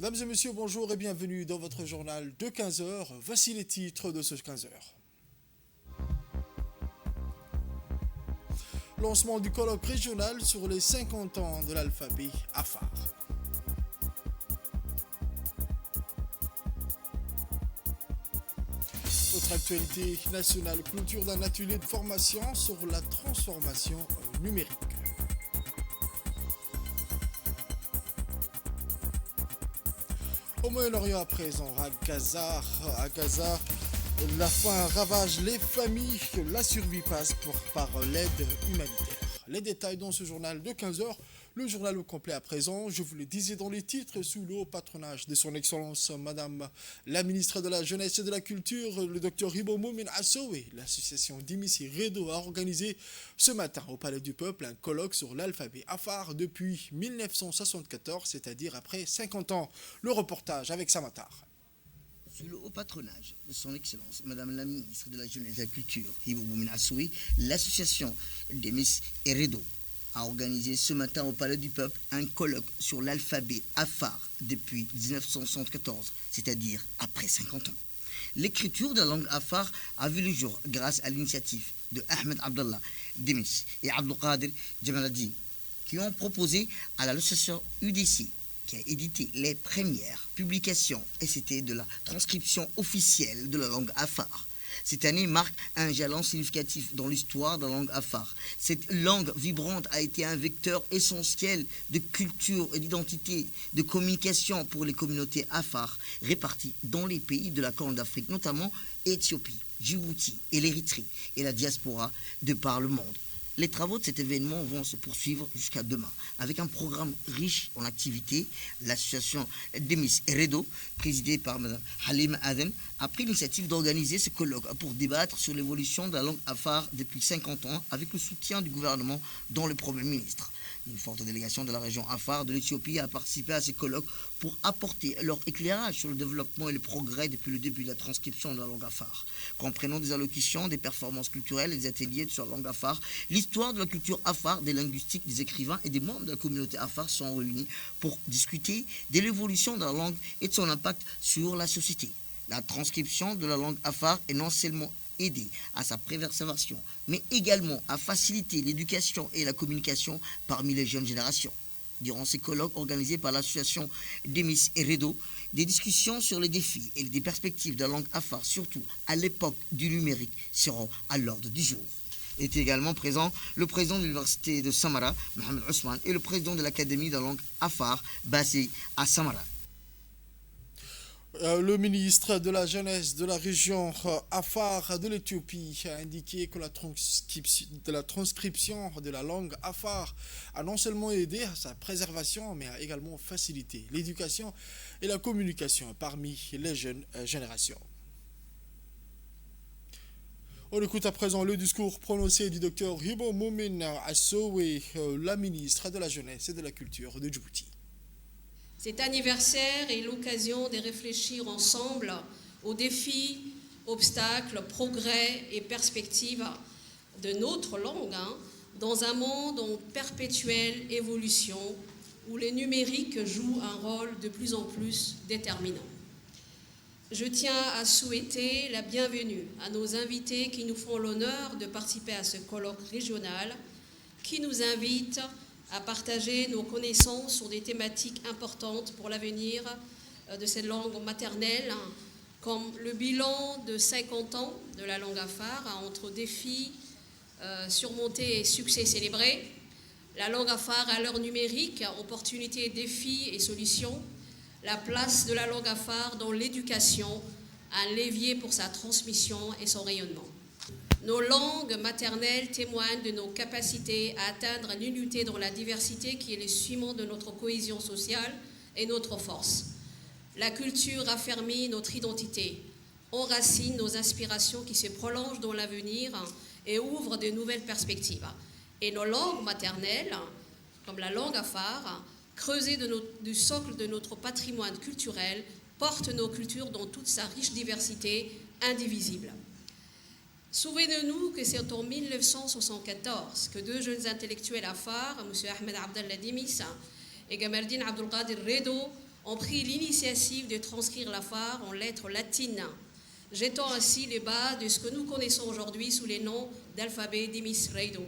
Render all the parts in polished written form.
Mesdames et messieurs, bonjour et bienvenue dans votre journal de 15 heures. Voici les titres de ce 15 heures. Lancement du colloque régional sur les 50 ans de l'alphabet Afar. Autre actualité nationale, clôture d'un atelier de formation sur la transformation numérique. Au Moyen-Orient à présent, à Gaza, la faim ravage les familles, la survie passe par l'aide humanitaire. Les détails dans ce journal de 15 heures. Le journal au complet à présent, je vous le disais dans les titres, sous le haut patronage de son Excellence Madame la ministre de la Jeunesse et de la Culture, le docteur Hibo Moumin Assowe. L'association Dimis et Redo a organisé ce matin au Palais du Peuple un colloque sur l'alphabet Afar depuis 1974, c'est-à-dire après 50 ans. Le reportage avec Samatar. Sous le haut patronage de son Excellence Madame la ministre de la Jeunesse et de la Culture, Hibo Moumin Assowe, l'association Dimis et Redo a organisé ce matin au Palais du Peuple un colloque sur l'alphabet Afar depuis 1974, c'est-à-dire après 50 ans. L'écriture de la langue Afar a vu le jour grâce à l'initiative de Ahmed Abdallah Demis et Abdelkader Jamaluddin, qui ont proposé à l'association UDC, qui a édité les premières publications, et c'était de la transcription officielle de la langue Afar. Cette année marque un jalon significatif dans l'histoire de la langue Afar. Cette langue vibrante a été un vecteur essentiel de culture et d'identité, de communication pour les communautés Afar réparties dans les pays de la Corne d'Afrique, notamment Éthiopie, Djibouti et l'Érythrée et la diaspora de par le monde. Les travaux de cet événement vont se poursuivre jusqu'à demain, avec un programme riche en activités. L'association Demis et Redo, présidée par Mme Halim Adem, a pris l'initiative d'organiser ce colloque pour débattre sur l'évolution de la langue Afar depuis 50 ans, avec le soutien du gouvernement, dont le Premier ministre. Une forte délégation de la région Afar de l'Éthiopie a participé à ces colloques pour apporter leur éclairage sur le développement et le progrès depuis le début de la transcription de la langue Afar. Comprenant des allocutions, des performances culturelles et des ateliers sur la langue Afar, l'histoire de la culture Afar, des linguistiques, des écrivains et des membres de la communauté Afar sont réunis pour discuter de l'évolution de la langue et de son impact sur la société. La transcription de la langue Afar est non seulement aider à sa préservation, mais également à faciliter l'éducation et la communication parmi les jeunes générations. Durant ces colloques organisés par l'association Demis et Redo, des discussions sur les défis et les perspectives de la langue Afar, surtout à l'époque du numérique, seront à l'ordre du jour. Étaient également présents le président de l'université de Samara, Mohamed Ousmane, et le président de l'académie de la langue Afar, basé à Samara. Le ministre de la Jeunesse de la région Afar de l'Éthiopie a indiqué que la transcription de la langue Afar a non seulement aidé à sa préservation, mais a également facilité l'éducation et la communication parmi les jeunes générations. On écoute à présent le discours prononcé du docteur Hibo Moumin Assowe, la ministre de la Jeunesse et de la Culture de Djibouti. Cet anniversaire est l'occasion de réfléchir ensemble aux défis, obstacles, progrès et perspectives de notre langue dans un monde en perpétuelle évolution où les numériques jouent un rôle de plus en plus déterminant. Je tiens à souhaiter la bienvenue à nos invités qui nous font l'honneur de participer à ce colloque régional qui nous invite à partager nos connaissances sur des thématiques importantes pour l'avenir de cette langue maternelle, comme le bilan de 50 ans de la langue Afar entre défis surmontés et succès célébrés, la langue Afar à l'heure numérique, opportunités, défis et solutions, la place de la langue Afar dans l'éducation, un levier pour sa transmission et son rayonnement. Nos langues maternelles témoignent de nos capacités à atteindre l'unité dans la diversité qui est le ciment de notre cohésion sociale et notre force. La culture affermit notre identité, enracine nos aspirations qui se prolongent dans l'avenir et ouvre de nouvelles perspectives. Et nos langues maternelles, comme la langue Afar, creusées du socle de notre patrimoine culturel, portent nos cultures dans toute sa riche diversité indivisible. Souvenez-nous que c'est en 1974 que deux jeunes intellectuels Afar, M. Ahmed Abdallah Demis et Gamal Din Abdelkader Redo, ont pris l'initiative de transcrire l'Afar en lettres latines, jetant ainsi les bases de ce que nous connaissons aujourd'hui sous les noms d'alphabet Demis Reido.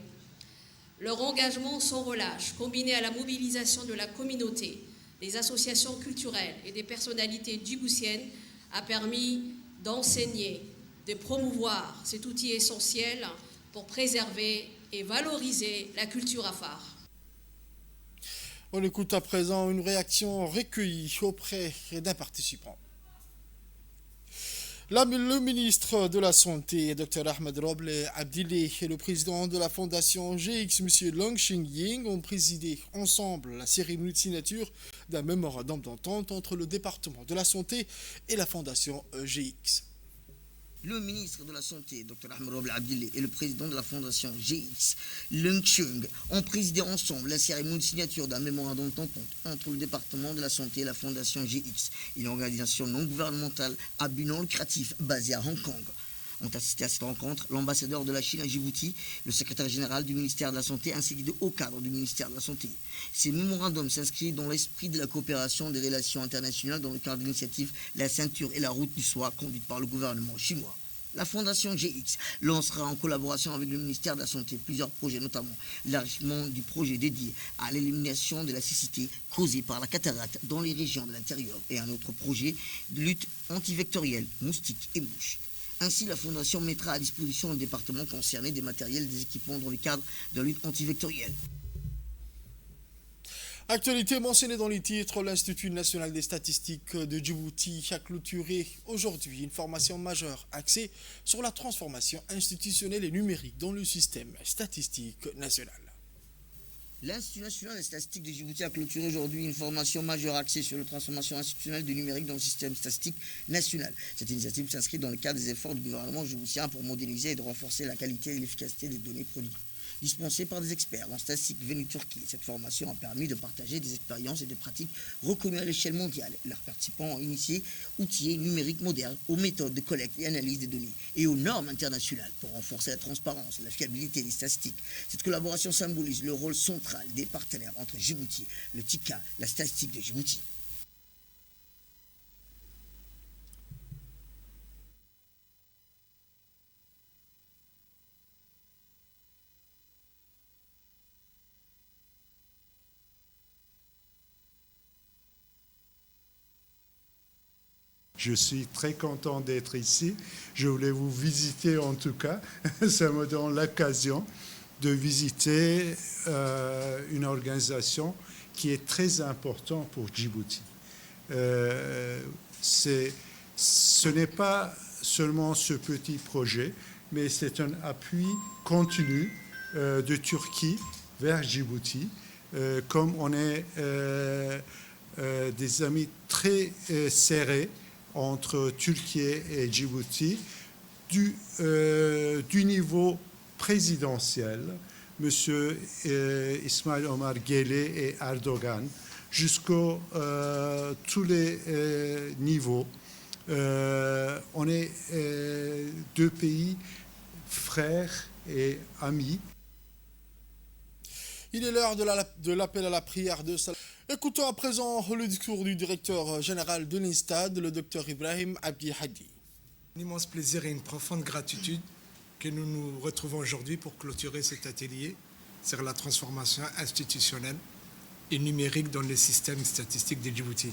Leur engagement sans relâche, combiné à la mobilisation de la communauté, des associations culturelles et des personnalités djiboutiennes, a permis d'enseigner, de promouvoir cet outil essentiel pour préserver et valoriser la culture afar. On écoute à présent une réaction recueillie auprès d'un participant. Le ministre de la Santé, Dr Ahmed Roble Abdilé, et le président de la fondation GX, M. Long Xingying, ont présidé ensemble la cérémonie de signature d'un mémorandum d'entente entre le département de la Santé et la fondation GX. Le ministre de la Santé, Dr Ahmed Roble Abdilé, et le président de la fondation GX, Long Xingying, ont présidé ensemble la cérémonie de signature d'un mémorandum d'entente entre le département de la Santé et la fondation GX, une organisation non gouvernementale à but non lucratif basée à Hong Kong. Ont assisté à cette rencontre l'ambassadeur de la Chine à Djibouti, le secrétaire général du ministère de la Santé ainsi que de hauts cadres du ministère de la Santé. Ces mémorandums s'inscrivent dans l'esprit de la coopération des relations internationales dans le cadre de l'initiative La ceinture et la route du soie conduite par le gouvernement chinois. La fondation GX lancera en collaboration avec le ministère de la Santé plusieurs projets, notamment l'élargissement du projet dédié à l'élimination de la cécité causée par la cataracte dans les régions de l'intérieur et un autre projet de lutte antivectorielle, moustiques et mouches. Ainsi, la Fondation mettra à disposition du département concerné des matériels et des équipements dans le cadre de la lutte antivectorielle. Actualité mentionnée dans les titres, l'Institut national des statistiques de Djibouti a clôturé aujourd'hui une formation majeure axée sur la transformation institutionnelle et numérique dans le système statistique national. L'Institut national des statistiques de Djibouti a clôturé aujourd'hui une formation majeure axée sur la transformation institutionnelle du numérique dans le système statistique national. Cette initiative s'inscrit dans le cadre des efforts du gouvernement djiboutien pour modéliser et de renforcer la qualité et l'efficacité des données produites, dispensées par des experts en statistique venus de Turquie. Cette formation a permis de partager des expériences et des pratiques reconnues à l'échelle mondiale. Leurs participants ont initié outils numériques modernes aux méthodes de collecte et analyse des données et aux normes internationales pour renforcer la transparence et la fiabilité des statistiques. Cette collaboration symbolise le rôle central des partenaires entre Djibouti, le TICA, la statistique de Djibouti. Je suis très content d'être ici. Je voulais vous visiter en tout cas. Ça me donne l'occasion de visiter une organisation qui est très importante pour Djibouti. Ce n'est pas seulement ce petit projet, mais c'est un appui continu de Turquie vers Djibouti. Comme on est des amis très serrés entre Turquie et Djibouti, du niveau présidentiel, M. Ismail Omar Guelleh et Erdogan, jusqu'à tous les niveaux. On est deux pays frères et amis. Il est l'heure de l'appel à la prière de Salah. Écoutons à présent le discours du directeur général de l'INSTAD, le Dr Ibrahim Abdi Hadi. Un immense plaisir et une profonde gratitude que nous nous retrouvons aujourd'hui pour clôturer cet atelier sur la transformation institutionnelle et numérique dans le système statistique de Djibouti.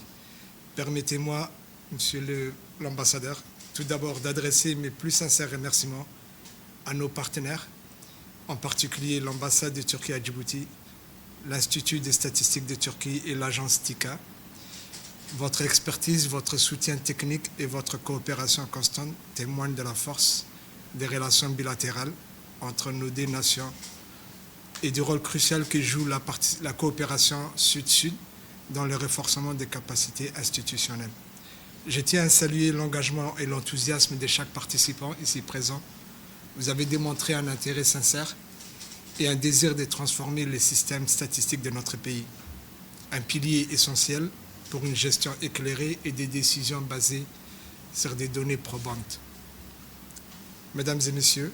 Permettez-moi, monsieur l'ambassadeur, tout d'abord d'adresser mes plus sincères remerciements à nos partenaires, en particulier l'ambassade de Turquie à Djibouti, l'Institut des statistiques de Turquie et l'agence TICA. Votre expertise, votre soutien technique et votre coopération constante témoignent de la force des relations bilatérales entre nos deux nations et du rôle crucial que joue la coopération Sud-Sud dans le renforcement des capacités institutionnelles. Je tiens à saluer l'engagement et l'enthousiasme de chaque participant ici présent. Vous avez démontré un intérêt sincère et un désir de transformer le système statistique de notre pays, un pilier essentiel pour une gestion éclairée et des décisions basées sur des données probantes. Mesdames et messieurs,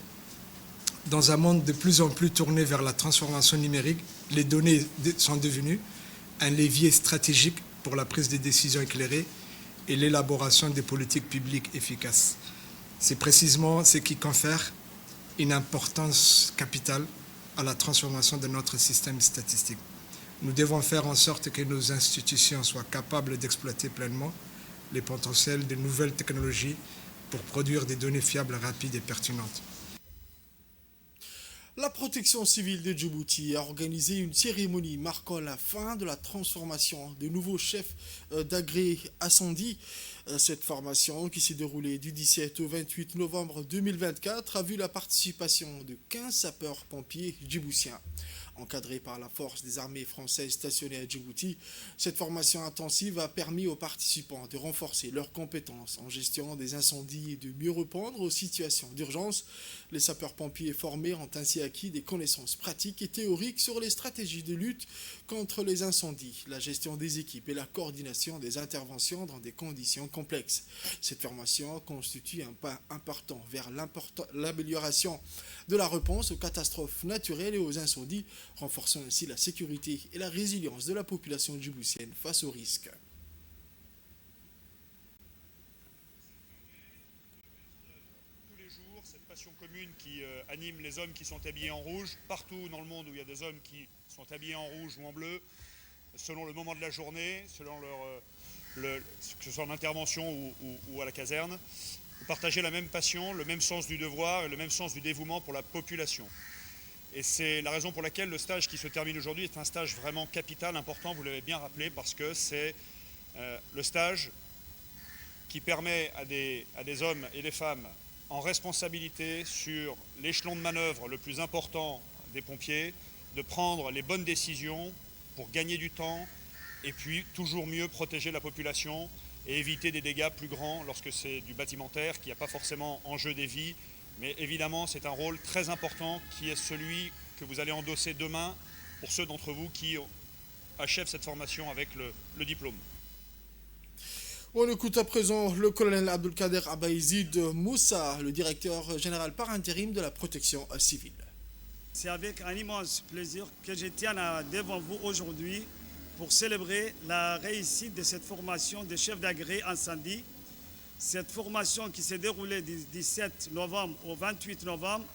dans un monde de plus en plus tourné vers la transformation numérique, les données sont devenues un levier stratégique pour la prise de décisions éclairées et l'élaboration des politiques publiques efficaces. C'est précisément ce qui confère une importance capitale à la transformation de notre système statistique. Nous devons faire en sorte que nos institutions soient capables d'exploiter pleinement les potentiels de nouvelles technologies pour produire des données fiables, rapides et pertinentes. La protection civile de Djibouti a organisé une cérémonie marquant la fin de la transformation des nouveaux chefs d'agré incendie. Cette formation, qui s'est déroulée du 17 au 28 novembre 2024, a vu la participation de 15 sapeurs-pompiers djiboutiens. Encadrée par la force des armées françaises stationnées à Djibouti, cette formation intensive a permis aux participants de renforcer leurs compétences en gestion des incendies et de mieux répondre aux situations d'urgence. Les sapeurs-pompiers formés ont ainsi acquis des connaissances pratiques et théoriques sur les stratégies de lutte contre les incendies, la gestion des équipes et la coordination des interventions dans des conditions complexes. Cette formation constitue un pas important vers l'amélioration de la réponse aux catastrophes naturelles et aux incendies, renforçant ainsi la sécurité et la résilience de la population djiboutienne face aux risques. Tous les jours, cette passion commune qui anime les hommes qui sont habillés en rouge, partout dans le monde où il y a des hommes qui sont habillés en rouge ou en bleu, selon le moment de la journée, selon que ce soit en intervention ou à la caserne, vous partagez la même passion, le même sens du devoir et le même sens du dévouement pour la population. Et c'est la raison pour laquelle le stage qui se termine aujourd'hui est un stage vraiment capital, important, vous l'avez bien rappelé, parce que c'est le stage qui permet à des hommes et des femmes en responsabilité sur l'échelon de manœuvre le plus important des pompiers, de prendre les bonnes décisions pour gagner du temps et puis toujours mieux protéger la population et éviter des dégâts plus grands lorsque c'est du bâtimentaire qui n'a pas forcément en jeu des vies. Mais évidemment, c'est un rôle très important qui est celui que vous allez endosser demain pour ceux d'entre vous qui achèvent cette formation avec le diplôme. On écoute à présent le colonel Abdelkader Abaïzid Moussa, le directeur général par intérim de la protection civile. C'est avec un immense plaisir que je tiens devant vous aujourd'hui pour célébrer la réussite de cette formation de chef d'agré incendie. Cette formation qui s'est déroulée du 17 novembre au 28 novembre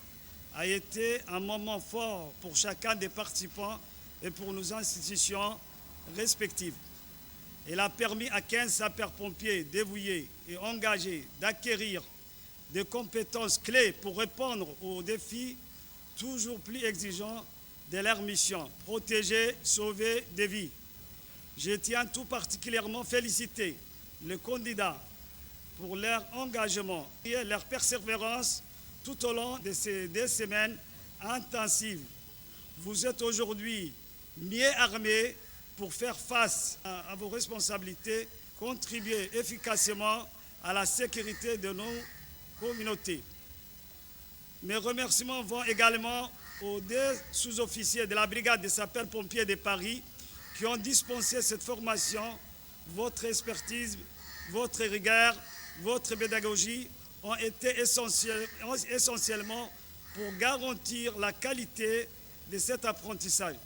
a été un moment fort pour chacun des participants et pour nos institutions respectives. Elle a permis à 15 sapeurs-pompiers dévoués et engagés d'acquérir des compétences clés pour répondre aux défis toujours plus exigeants de leur mission, protéger, sauver des vies. Je tiens tout particulièrement à féliciter les candidats pour leur engagement et leur persévérance tout au long de ces 2 semaines intensives. Vous êtes aujourd'hui mieux armés pour faire face à vos responsabilités, contribuer efficacement à la sécurité de nos communautés. Mes remerciements vont également aux 2 sous-officiers de la brigade des sapeurs-pompiers de Paris qui ont dispensé cette formation. Votre expertise, votre rigueur, votre pédagogie ont été essentiellement pour garantir la qualité de cet apprentissage.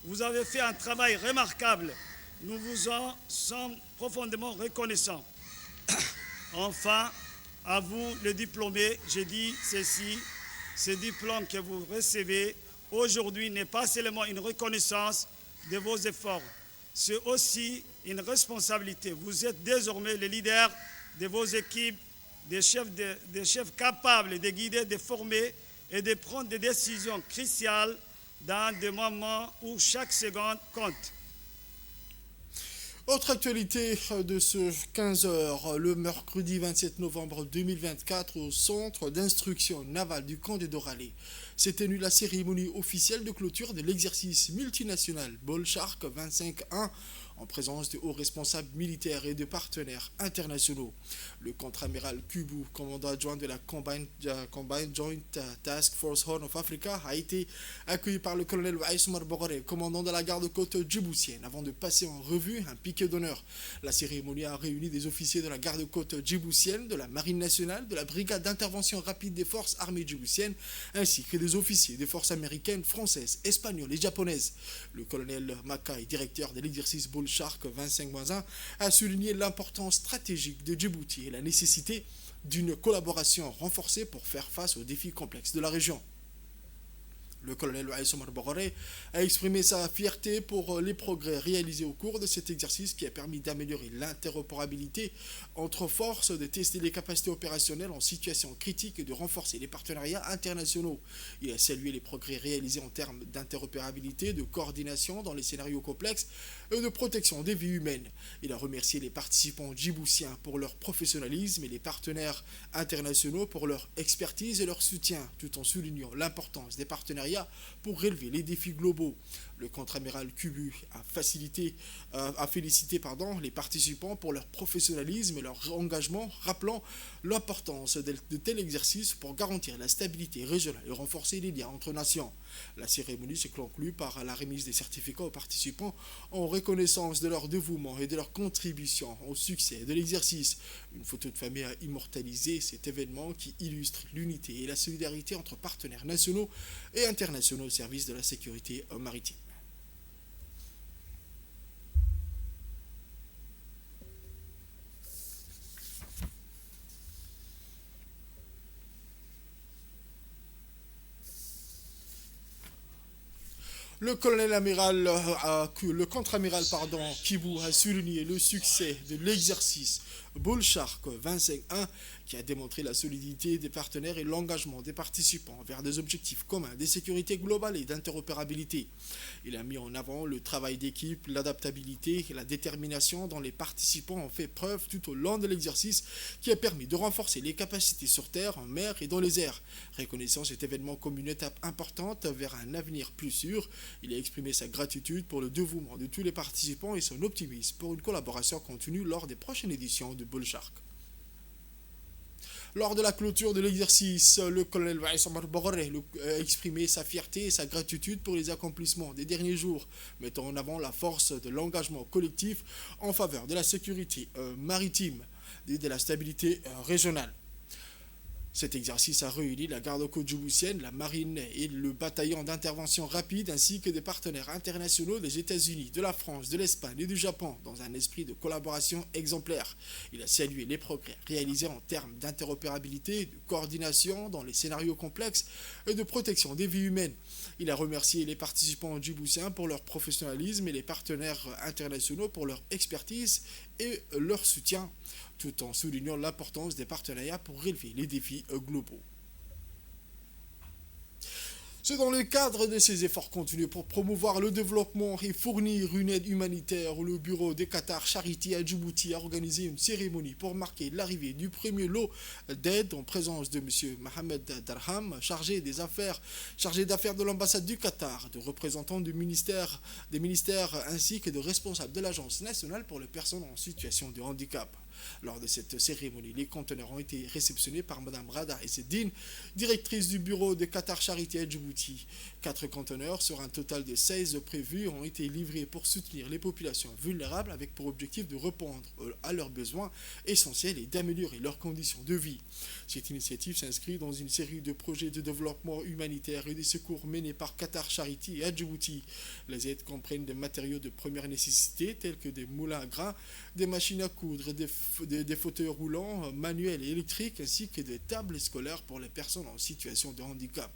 Vous avez fait un travail remarquable. Nous vous en sommes profondément reconnaissants. Enfin, à vous, les diplômés, j'ai dit ceci, ce diplôme que vous recevez aujourd'hui n'est pas seulement une reconnaissance de vos efforts, c'est aussi une responsabilité. Vous êtes désormais les leaders de vos équipes, des chefs capables de guider, de former et de prendre des décisions cruciales dans des moments où chaque seconde compte. Autre actualité de ce 15h, le mercredi 27 novembre 2024, au centre d'instruction navale du camp de Doralé, s'est tenue la cérémonie officielle de clôture de l'exercice multinational Bull Shark 25-1 en présence de hauts responsables militaires et de partenaires internationaux. Le contre-amiral Kubu, commandant adjoint de la Combined Joint Task Force Horn of Africa, a été accueilli par le colonel Waïsmar Bogore, commandant de la garde-côte djiboutienne, avant de passer en revue un piquet d'honneur. La cérémonie a réuni des officiers de la garde-côte djiboutienne, de la marine nationale, de la brigade d'intervention rapide des forces armées djiboutiennes, ainsi que des officiers des forces américaines, françaises, espagnoles et japonaises. Le colonel Mackay, directeur de l'exercice Bull Bull Shark 25-1 a souligné l'importance stratégique de Djibouti et la nécessité d'une collaboration renforcée pour faire face aux défis complexes de la région. Le colonel Waïs Omar Boghoré a exprimé sa fierté pour les progrès réalisés au cours de cet exercice qui a permis d'améliorer l'interopérabilité entre forces, de tester les capacités opérationnelles en situation critique et de renforcer les partenariats internationaux. Il a salué les progrès réalisés en termes d'interopérabilité, de coordination dans les scénarios complexes et de protection des vies humaines. Il a remercié les participants djiboutiens pour leur professionnalisme et les partenaires internationaux pour leur expertise et leur soutien, tout en soulignant l'importance des partenariats pour relever les défis globaux. Le contre-amiral Kubu a félicité les participants pour leur professionnalisme et leur engagement, rappelant l'importance de tel exercice pour garantir la stabilité régionale et renforcer les liens entre nations. La cérémonie s'est conclue par la remise des certificats aux participants en reconnaissance de leur dévouement et de leur contribution au succès de l'exercice. Une photo de famille a immortalisé cet événement qui illustre l'unité et la solidarité entre partenaires nationaux et internationaux au service de la sécurité maritime. Le contre-amiral Kibu a souligné le succès de l'exercice Bull Shark 25-1 qui a démontré la solidité des partenaires et l'engagement des participants vers des objectifs communs de sécurité globale et d'interopérabilité. Il a mis en avant le travail d'équipe, l'adaptabilité et la détermination dont les participants ont fait preuve tout au long de l'exercice qui a permis de renforcer les capacités sur terre, en mer et dans les airs. Reconnaissant cet événement comme une étape importante vers un avenir plus sûr, il a exprimé sa gratitude pour le dévouement de tous les participants et son optimisme pour une collaboration continue lors des prochaines éditions de Bull Shark. Lors de la clôture de l'exercice, le colonel Waïs Omar Boghoré a exprimé sa fierté et sa gratitude pour les accomplissements des derniers jours, mettant en avant la force de l'engagement collectif en faveur de la sécurité maritime et de la stabilité régionale. Cet exercice a réuni la garde-côte djiboutienne, la marine et le bataillon d'intervention rapide ainsi que des partenaires internationaux des États-Unis, de la France, de l'Espagne et du Japon dans un esprit de collaboration exemplaire. Il a salué les progrès réalisés en termes d'interopérabilité, de coordination dans les scénarios complexes et de protection des vies humaines. Il a remercié les participants djiboutiens pour leur professionnalisme et les partenaires internationaux pour leur expertise et leur soutien, tout en soulignant l'importance des partenariats pour relever les défis globaux. C'est dans le cadre de ces efforts continus pour promouvoir le développement et fournir une aide humanitaire où le bureau de Qatar Charity à Djibouti a organisé une cérémonie pour marquer l'arrivée du premier lot d'aide en présence de M. Mohamed Darham, chargé d'affaires de l'ambassade du Qatar, de représentants des ministères ainsi que de responsables de l'Agence nationale pour les personnes en situation de handicap. Lors de cette cérémonie, les conteneurs ont été réceptionnés par Mme Rada Esseddine, directrice du bureau de Qatar Charity à Djibouti. 4 conteneurs sur un total de 16 prévus ont été livrés pour soutenir les populations vulnérables avec pour objectif de répondre à leurs besoins essentiels et d'améliorer leurs conditions de vie. Cette initiative s'inscrit dans une série de projets de développement humanitaire et de secours menés par Qatar Charity à Djibouti. Les aides comprennent des matériaux de première nécessité tels que des moulins à grains, des machines à coudre, des fauteuils roulants, manuels et électriques, ainsi que des tables scolaires pour les personnes en situation de handicap.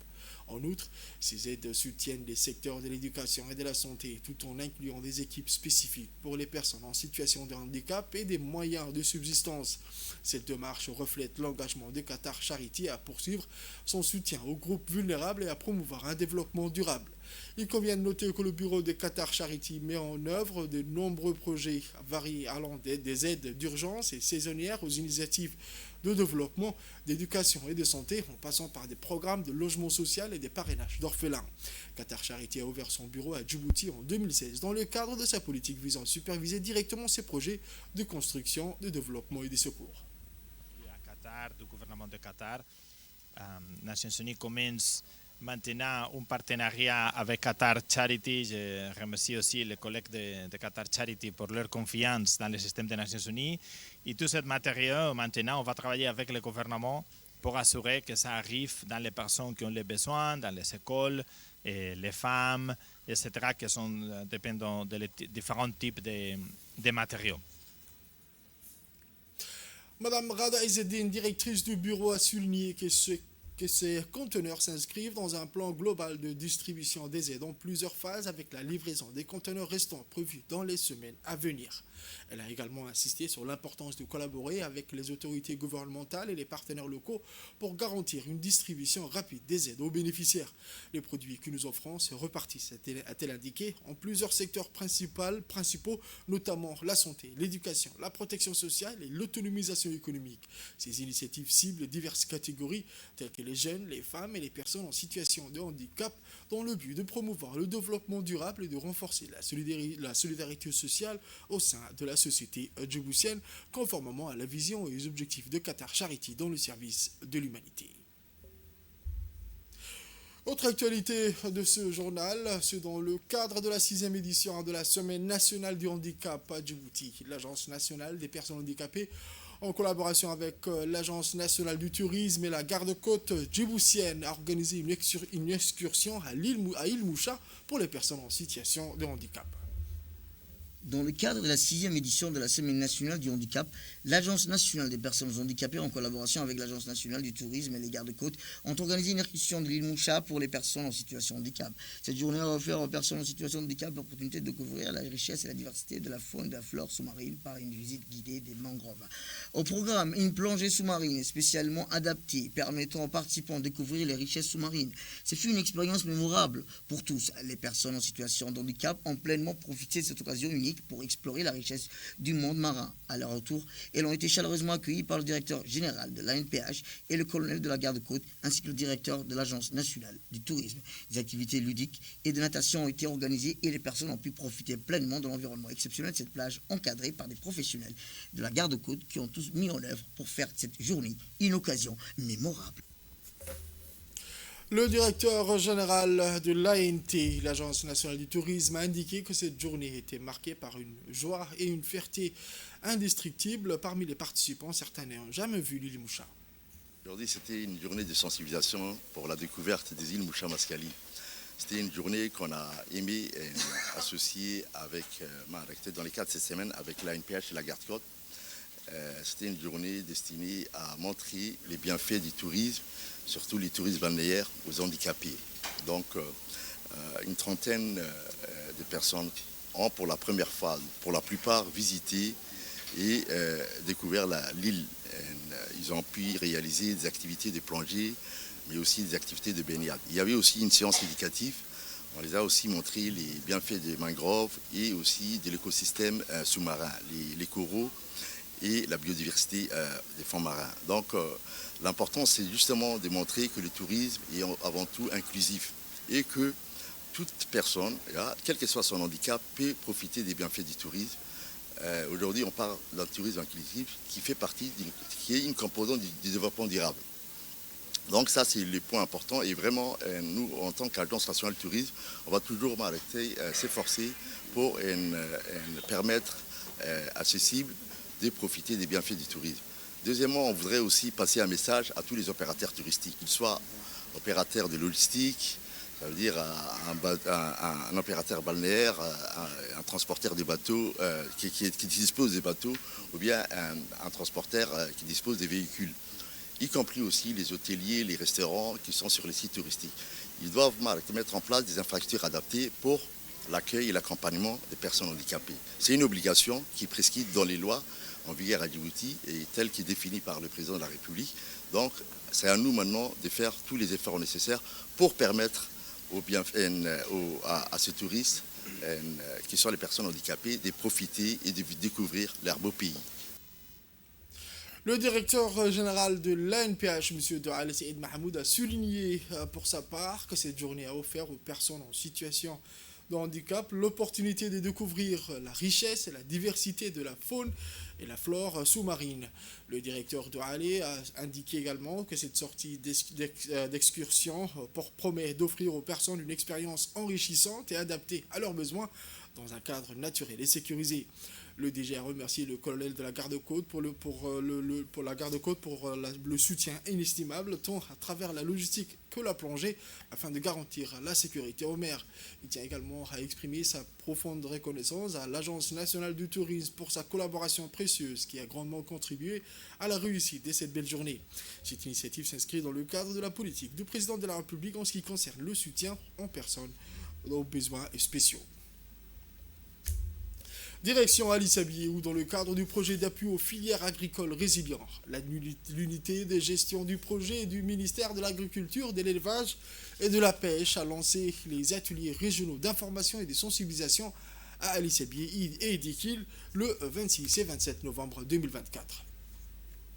En outre, ces aides soutiennent les secteurs de l'éducation et de la santé, tout en incluant des équipes spécifiques pour les personnes en situation de handicap et des moyens de subsistance. Cette démarche reflète l'engagement de Qatar Charity à poursuivre son soutien aux groupes vulnérables et à promouvoir un développement durable. Il convient de noter que le bureau de Qatar Charity met en œuvre de nombreux projets variés allant des aides d'urgence et saisonnières aux initiatives de développement, d'éducation et de santé, en passant par des programmes de logement social et des parrainages d'orphelins. Qatar Charity a ouvert son bureau à Djibouti en 2016 dans le cadre de sa politique visant à superviser directement ses projets de construction, de développement et de secours. À Qatar, du gouvernement de Qatar, Nations Unies commence maintenant un partenariat avec Qatar Charity. Je remercie aussi les collègues de Qatar Charity pour leur confiance dans le système des Nations Unies. Et tout ce matériel, maintenant, on va travailler avec le gouvernement pour assurer que ça arrive dans les personnes qui ont les besoins, dans les écoles, et les femmes, etc., qui sont dépendants des différents types de matériaux. Madame Rada Izzeddine, directrice du bureau, a souligné que ces conteneurs s'inscrivent dans un plan global de distribution des aides en plusieurs phases avec la livraison des conteneurs restants prévus dans les semaines à venir. Elle a également insisté sur l'importance de collaborer avec les autorités gouvernementales et les partenaires locaux pour garantir une distribution rapide des aides aux bénéficiaires. Les produits que nous offrons se repartissent, a-t-elle indiqué, en plusieurs secteurs principaux, notamment la santé, l'éducation, la protection sociale et l'autonomisation économique. Ces initiatives ciblent diverses catégories telles que les jeunes, les femmes et les personnes en situation de handicap dans le but de promouvoir le développement durable et de renforcer la solidarité sociale au sein de la société djiboutienne, conformément à la vision et aux objectifs de Qatar Charity dans le service de l'humanité. Autre actualité de ce journal, c'est dans le cadre de la 6e édition de la Semaine nationale du handicap à Djibouti. L'Agence nationale des personnes handicapées, en collaboration avec l'Agence nationale du tourisme et la garde-côte djiboutienne, a organisé une excursion à Île Moucha pour les personnes en situation de handicap. Dans le cadre de la 6e édition de la Semaine nationale du handicap, l'Agence nationale des personnes handicapées, en collaboration avec l'Agence nationale du tourisme et les gardes-côtes, ont organisé une excursion de l'île Moucha pour les personnes en situation de handicap. Cette journée a offert aux personnes en situation de handicap l'opportunité de découvrir la richesse et la diversité de la faune et de la flore sous-marine par une visite guidée des mangroves. Au programme, une plongée sous-marine spécialement adaptée, permettant aux participants de découvrir les richesses sous-marines. Ce fut une expérience mémorable pour tous. Les personnes en situation de handicap ont pleinement profité de cette occasion unique pour explorer la richesse du monde marin. À leur retour, elles ont été chaleureusement accueillies par le directeur général de l'ANPH et le colonel de la garde-côte, ainsi que le directeur de l'Agence nationale du tourisme. Des activités ludiques et de natation ont été organisées et les personnes ont pu profiter pleinement de l'environnement exceptionnel de cette plage encadrée par des professionnels de la garde-côte qui ont tous mis en œuvre pour faire de cette journée une occasion mémorable. Le directeur général de l'ANT, l'Agence nationale du tourisme, a indiqué que cette journée était marquée par une joie et une fierté indescriptibles. Parmi les participants, certains n'ayant jamais vu l'île Moucha. Aujourd'hui, c'était une journée de sensibilisation pour la découverte des îles Moucha Mascali. C'était une journée qu'on a aimé associer avec, dans les cadres de cette semaine, avec l'ANPH et la garde-côte. C'était une journée destinée à montrer les bienfaits du tourisme, surtout les touristes balnéaires aux handicapés. Donc, une trentaine de personnes ont pour la première fois, pour la plupart, visité et découvert l'île. Ils ont pu réaliser des activités de plongée, mais aussi des activités de baignade. Il y avait aussi une séance éducative. On les a aussi montré les bienfaits des mangroves et aussi de l'écosystème sous-marin, les coraux et la biodiversité des fonds marins. Donc l'important, c'est justement de montrer que le tourisme est avant tout inclusif et que toute personne, quel que soit son handicap, peut profiter des bienfaits du tourisme. Aujourd'hui, on parle d'un tourisme inclusif qui est une composante du développement durable. Donc ça, c'est le point important. Et vraiment, nous, en tant qu'Agence nationale du tourisme, on va toujours s'efforcer pour permettre accessible de profiter des bienfaits du tourisme. Deuxièmement, on voudrait aussi passer un message à tous les opérateurs touristiques, qu'ils soient opérateurs de logistique, ça veut dire un opérateur balnéaire, un transporteur de bateaux qui dispose des bateaux, ou bien un transporteur qui dispose des véhicules, y compris aussi les hôteliers, les restaurants qui sont sur les sites touristiques. Ils doivent mettre en place des infrastructures adaptées pour l'accueil et l'accompagnement des personnes handicapées. C'est une obligation qui est prescrite dans les lois en vigueur à Djibouti et telle qui est définie par le président de la République. Donc, c'est à nous maintenant de faire tous les efforts nécessaires pour permettre à ces touristes, qui sont les personnes handicapées, de profiter et de découvrir leur beau pays. Le directeur général de l'ANPH, M. Doual Saïd Mahmoud, a souligné pour sa part que cette journée a offert aux personnes en situation de handicap l'opportunité de découvrir la richesse et la diversité de la faune et la flore sous-marine. Le directeur Doualé a indiqué également que cette sortie d'excursion promet d'offrir aux personnes une expérience enrichissante et adaptée à leurs besoins dans un cadre naturel et sécurisé. Le DG a remercié le colonel de la garde-côte pour le soutien inestimable tant à travers la logistique que la plongée afin de garantir la sécurité aux maires. Il tient également à exprimer sa profonde reconnaissance à l'Agence nationale du tourisme pour sa collaboration précieuse qui a grandement contribué à la réussite de cette belle journée. Cette initiative s'inscrit dans le cadre de la politique du président de la République en ce qui concerne le soutien en personne aux besoins spéciaux. Direction Alice Abié, où dans le cadre du projet d'appui aux filières agricoles résilientes, l'unité de gestion du projet du ministère de l'Agriculture, de l'Élevage et de la Pêche a lancé les ateliers régionaux d'information et de sensibilisation à Alice Abié et Edikil le 26 et 27 novembre 2024.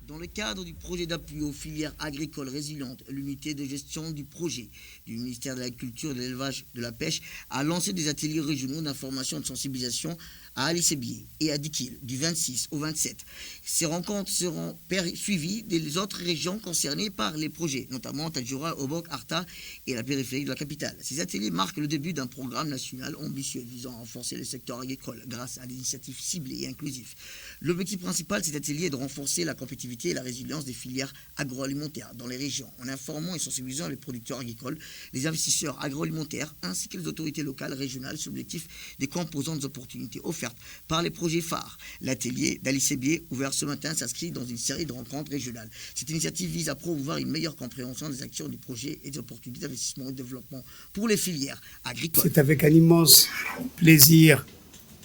Dans le cadre du projet d'appui aux filières agricoles résilientes, l'unité de gestion du projet du ministère de l'Agriculture, de l'Élevage et de la Pêche a lancé des ateliers régionaux d'information et de sensibilisation à Alice Abié et à Dikil du 26 au 27. Ces rencontres seront suivies des autres régions concernées par les projets, notamment Tadjoura, Obok, Arta et la périphérie de la capitale. Ces ateliers marquent le début d'un programme national ambitieux visant à renforcer le secteur agricole grâce à des initiatives ciblées et inclusives. L'objectif principal de cet atelier est de renforcer la compétitivité et la résilience des filières agroalimentaires dans les régions, en informant et sensibilisant les producteurs agricoles, les investisseurs agroalimentaires ainsi que les autorités locales, régionales sur l'objectif des composantes opportunités offertes par les projets phares. L'atelier d'Alice Abié, ouvert ce matin, s'inscrit dans une série de rencontres régionales. Cette initiative vise à promouvoir une meilleure compréhension des actions du projet et des opportunités d'investissement et de développement pour les filières agricoles. C'est avec un immense plaisir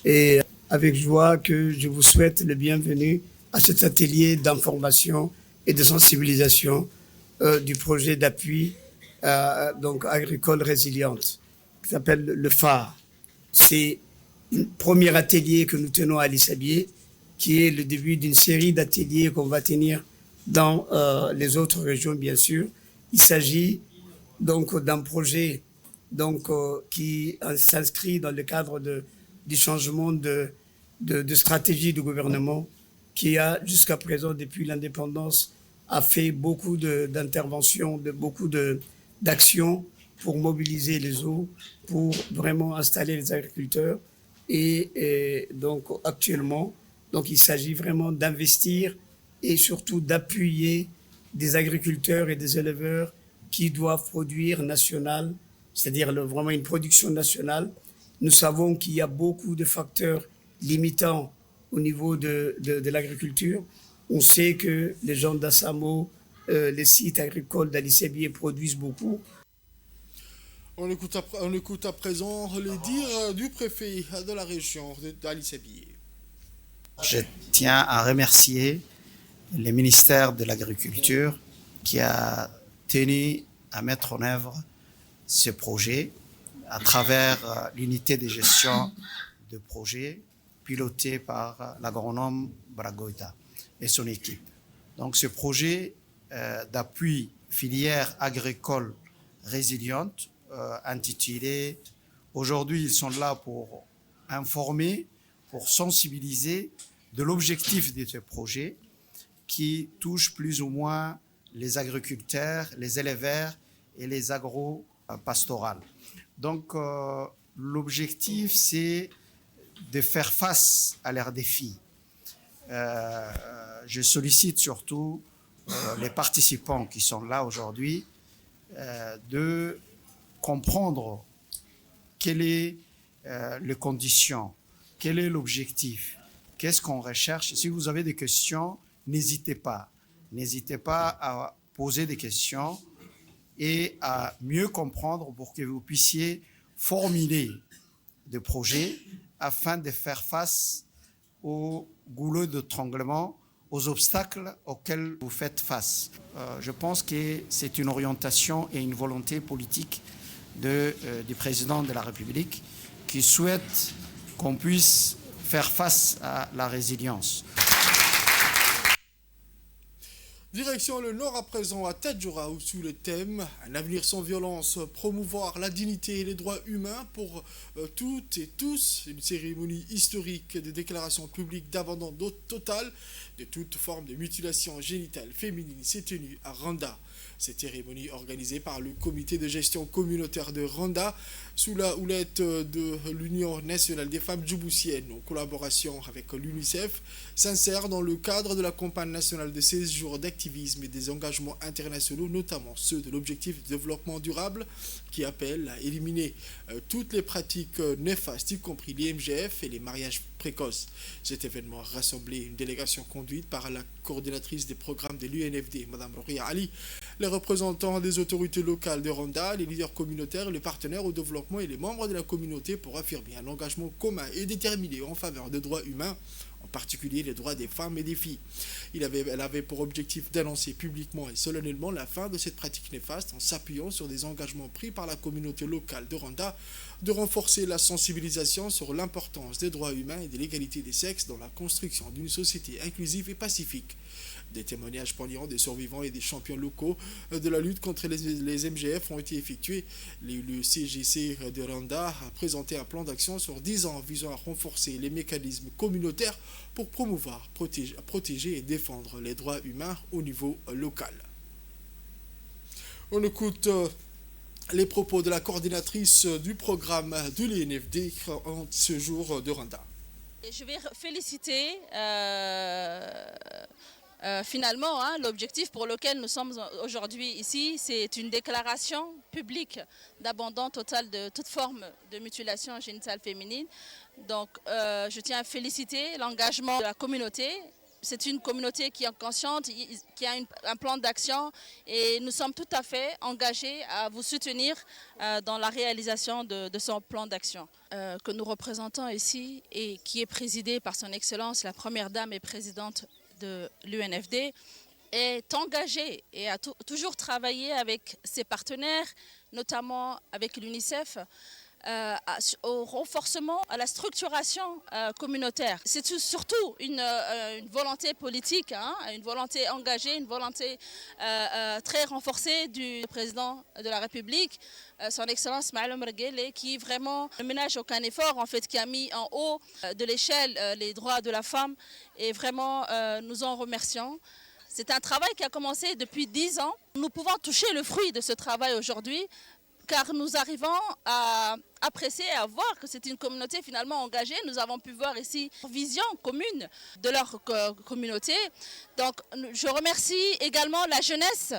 et avec joie que je vous souhaite le bienvenu à cet atelier d'information et de sensibilisation du projet d'appui donc agricole résiliente qui s'appelle le phare. C'est un premier atelier que nous tenons à Alice Abié, qui est le début d'une série d'ateliers qu'on va tenir dans les autres régions, bien sûr. Il s'agit donc d'un projet qui s'inscrit dans le cadre du changement de stratégie du gouvernement qui a, jusqu'à présent, depuis l'indépendance, a fait beaucoup d'interventions, beaucoup d'actions pour mobiliser les eaux, pour vraiment installer les agriculteurs. Et donc actuellement, il s'agit vraiment d'investir et surtout d'appuyer des agriculteurs et des éleveurs qui doivent produire national, c'est-à-dire vraiment une production nationale. Nous savons qu'il y a beaucoup de facteurs limitants au niveau de l'agriculture. On sait que les gens d'Assamo, les sites agricoles d'Alice Abié produisent beaucoup. On écoute à présent les dires du préfet de la région d'Alice Abié. Je tiens à remercier le ministère de l'Agriculture qui a tenu à mettre en œuvre ce projet à travers l'unité de gestion de projet pilotée par l'agronome Bragoita et son équipe. Donc ce projet d'appui filière agricole résiliente intitulé « Aujourd'hui, ils sont là pour informer, pour sensibiliser de l'objectif de ce projet qui touche plus ou moins les agriculteurs, les éleveurs et les agro-pastorales. » Donc, l'objectif, c'est de faire face à leurs défis. Je sollicite surtout les participants qui sont là aujourd'hui de comprendre quelles sont les conditions, quel est l'objectif, qu'est-ce qu'on recherche. Si vous avez des questions, n'hésitez pas. N'hésitez pas à poser des questions et à mieux comprendre pour que vous puissiez formuler des projets afin de faire face aux goulets d'étranglement, aux obstacles auxquels vous faites face. Je pense que c'est une orientation et une volonté politique du président de la République qui souhaite qu'on puisse faire face à la résilience. Direction le Nord à présent à Tadjoura, où sous le thème « Un avenir sans violence, promouvoir la dignité et les droits humains pour toutes et tous », une cérémonie historique de déclaration publique d'abandon total de toute forme de mutilation génitale féminine s'est tenue à Randa. Cette cérémonie organisée par le comité de gestion communautaire de Randa sous la houlette de l'Union nationale des femmes djiboutiennes en collaboration avec l'UNICEF s'insère dans le cadre de la campagne nationale de 16 jours d'activisme et des engagements internationaux, notamment ceux de l'objectif de développement durable qui appelle à éliminer toutes les pratiques néfastes, y compris les MGF et les mariages précoces. Cet événement a rassemblé une délégation conduite par la coordinatrice des programmes de l'UNFD, Mme Roria Ali, les représentants des autorités locales de Randa, les leaders communautaires, les partenaires au développement et les membres de la communauté pour affirmer un engagement commun et déterminé en faveur des droits humains, en particulier les droits des femmes et des filles. Elle avait pour objectif d'annoncer publiquement et solennellement la fin de cette pratique néfaste en s'appuyant sur des engagements pris par la communauté locale de Randa de renforcer la sensibilisation sur l'importance des droits humains et de l'égalité des sexes dans la construction d'une société inclusive et pacifique. Des témoignages poignants des survivants et des champions locaux de la lutte contre les MGF ont été effectués. Le CGC de Randa a présenté un plan d'action sur 10 ans visant à renforcer les mécanismes communautaires pour promouvoir, protéger et défendre les droits humains au niveau local. On écoute les propos de la coordinatrice du programme de l'UNFD en ce jour de Randa. Je vais féliciter finalement, l'objectif pour lequel nous sommes aujourd'hui ici, c'est une déclaration publique d'abandon total de toute forme de mutilation génitale féminine. Donc, je tiens à féliciter l'engagement de la communauté. C'est une communauté qui est consciente, qui a un plan d'action et nous sommes tout à fait engagés à vous soutenir dans la réalisation de son plan d'action que nous représentons ici et qui est présidé par son Excellence, la Première Dame et Présidente de l'UNFD, est engagée et a toujours travaillé avec ses partenaires, notamment avec l'UNICEF, au renforcement, à la structuration communautaire. C'est surtout une volonté politique, une volonté engagée, une volonté très renforcée du président de la République, son Excellence Maaloum Reguele, qui vraiment ne ménage aucun effort, en fait, qui a mis en haut de l'échelle les droits de la femme, et vraiment nous en remercions. C'est un travail qui a commencé depuis 10 ans. Nous pouvons toucher le fruit de ce travail aujourd'hui, car nous arrivons à apprécier et à voir que c'est une communauté finalement engagée. Nous avons pu voir ici une vision commune de leur communauté. Donc je remercie également la jeunesse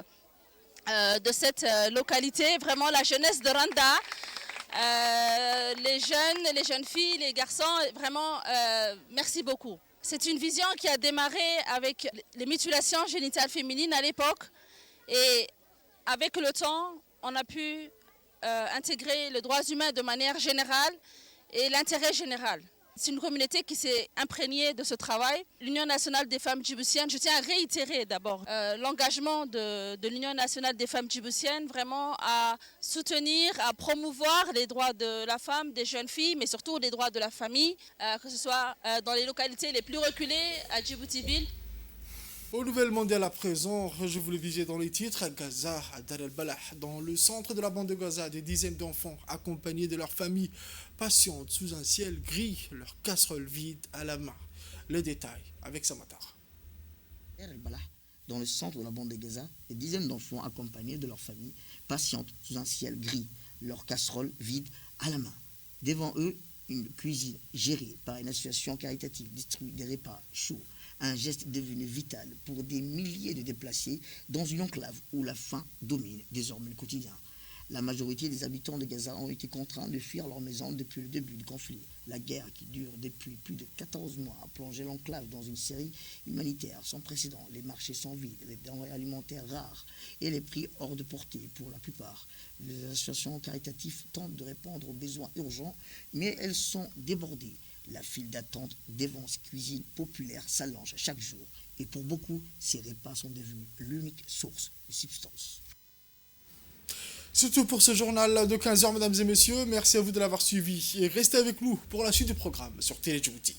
de cette localité, vraiment la jeunesse de Randa, les jeunes filles, les garçons, vraiment merci beaucoup. C'est une vision qui a démarré avec les mutilations génitales féminines à l'époque, et avec le temps, on a pu intégrer les droits humains de manière générale et l'intérêt général. C'est une communauté qui s'est imprégnée de ce travail. L'Union nationale des femmes djiboutiennes, je tiens à réitérer d'abord l'engagement de l'Union nationale des femmes djiboutiennes vraiment à soutenir, à promouvoir les droits de la femme, des jeunes filles, mais surtout les droits de la famille, que ce soit dans les localités les plus reculées à Djibouti-Ville. Aux nouvelles mondiales à présent, je vous le disais dans les titres, à Gaza, à Dar el-Balah, dans le centre de la bande de Gaza, des dizaines d'enfants accompagnés de leurs familles patientent sous un ciel gris, leur casserole vide à la main. Les détails avec Samatar. Dans le centre de la bande de Gaza, des dizaines d'enfants accompagnés de leurs familles patientent sous un ciel gris, leur casserole vide à la main. Devant eux, une cuisine gérée par une association caritative distribue des repas chauds. Un geste devenu vital pour des milliers de déplacés dans une enclave où la faim domine désormais le quotidien. La majorité des habitants de Gaza ont été contraints de fuir leur maison depuis le début du conflit. La guerre qui dure depuis plus de 14 mois a plongé l'enclave dans une série humanitaire sans précédent. Les marchés sont vides, les denrées alimentaires rares et les prix hors de portée pour la plupart. Les associations caritatives tentent de répondre aux besoins urgents, mais elles sont débordées. La file d'attente devant ces cuisines populaires s'allonge chaque jour. Et pour beaucoup, ces repas sont devenus l'unique source de substance. C'est tout pour ce journal de 15h, mesdames et messieurs. Merci à vous de l'avoir suivi. Et restez avec nous pour la suite du programme sur Télé Djibouti.